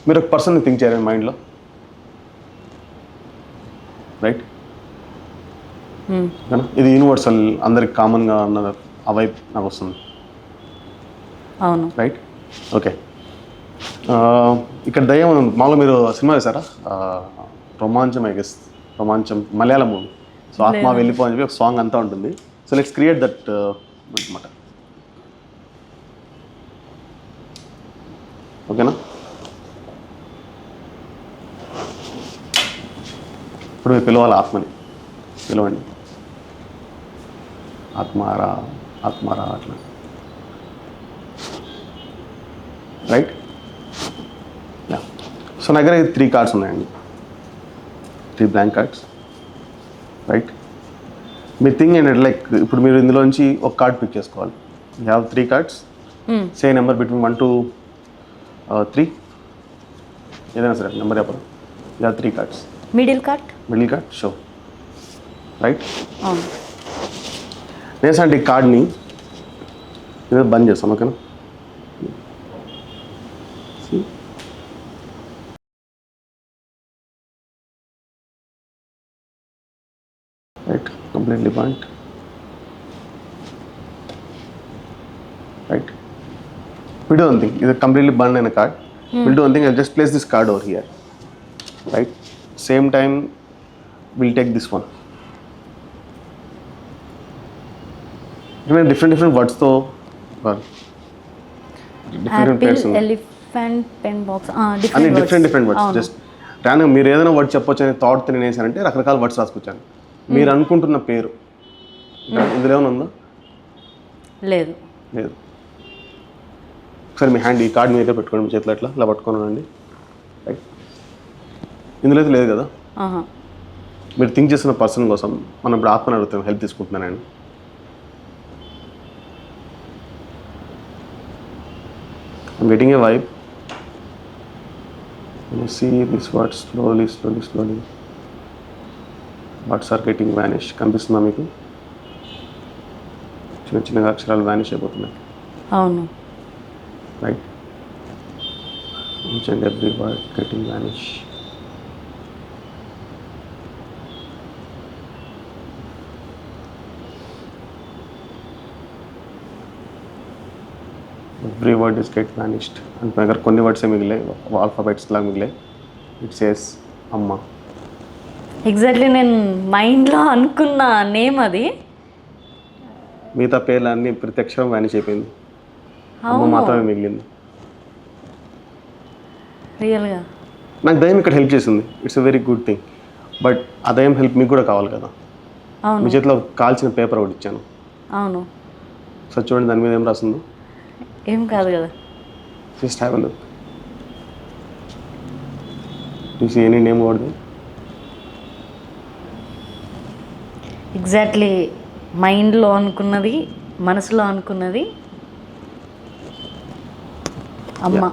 మీరు ఒక పర్సన్ని థింక్ చేయాలి మైండ్లో, రైట్? ఇది యూనివర్సల్, అందరికి కామన్గా ఉన్న ఆ వైపు నాకు వస్తుంది. అవును, రైట్. ఓకే. ఇక్కడ దయ్యం మామూలుగా మీరు సినిమా వేసారా? Romancham, I guess Romancham, Malayalam movie. So ఆత్మ వెళ్ళిపో అని చెప్పి ఒక సాంగ్ అంతా ఉంటుంది. సో లెట్స్ క్రియేట్ దట్ అనమాట. ఓకేనా? ఇప్పుడు మీరు పిలవాలి ఆత్మని, పిలవండి. ఆత్మారా ఆత్మారా అట్లా, రైట్? యా. సో నా దగ్గర 3 కార్డ్స్ ఉన్నాయండి, 3 బ్లాంక్ కార్డ్స్, రైట్? మీ థింగ్ ఏంటంటే లైక్ ఇప్పుడు మీరు ఇందులోంచి ఒక కార్డ్ పిక్ చేసుకోవాలి. You have 3 cards, say number between 1 to 3, ఏదైనా సరే నెంబర్ చెప్పరు. You have 3 cards. Middle card show, right? అవును. నేను అంటే ఈ కార్డ్ని నేను బంద్ చేస్తాను. ఓకేనా? Right, completely bund. Right, we'll do one thing. This is completely burned in a card. We'll do one thing. I'll just place this card over here. Right? Same time, we'll take this one. Different words though. Well, different Apple, elephant, pen box. Different words. Just random. మీరు ఏదైనా word చెప్పొచ్చు అనే thought నేను వేసానంటే రకరకాల words రాసుకొచ్చాను. మీరు అనుకుంటున్న పేరు ఇందులో ఏమైనా ఉందా? లేదు. ఒకసారి మీ హ్యాండ్ ఈ కార్డ్ మీద పెట్టుకోండి, మీ చేతిలో ఇలా పట్టుకోనండి. రైట్, ఇందులో అయితే లేదు కదా. మీరు థింక్ చేస్తున్న పర్సన్ కోసం మనం ఇప్పుడు ఆత్మని అడుగుతాం, హెల్ప్ తీసుకుంటున్నానండి. I'm getting a vibe. When you see these words slowly, words are getting vanished. కనిపిస్తుందా మీకు? చిన్నగా అక్షరాలు వానిష్ అయిపోతున్నాయి. అవును, right. Each and every word getting vanish. Every word is get vanished. And అगर కొన్ని వర్డ్స్ మిగిలాయి, ఆల్ఫాబెట్స్ లాగా మిగిలాయి. ఇట్ సేస్ అమ్మ. ఎగ్జాక్ట్లీ నేను మైండ్లో అనుకున్న నేమ్ అది. మిగతా పేర్లు అన్నీ ప్రతి అక్షరం వానిష్ అయిపోయింది, అమ్మ మాత్రమే మిగిలింది. రియల్గా నాకు దయ్యం ఇక్కడ హెల్ప్ చేసింది. It's a very good thing. But ఆ దయ్యం హెల్ప్ మీకు కూడా కావాలి కదా. మీ చేతిలో కాల్చిన పేపర్ ఒకటి ఇచ్చాను. అవును, సో చూడండి దాని మీద ఏం రాసిందో. ఏం కాదు కదా. Just have a look. Do you see any name over there? Exactly మైండ్లో అనుకున్నది, మనసులో అనుకున్నది అమ్మ.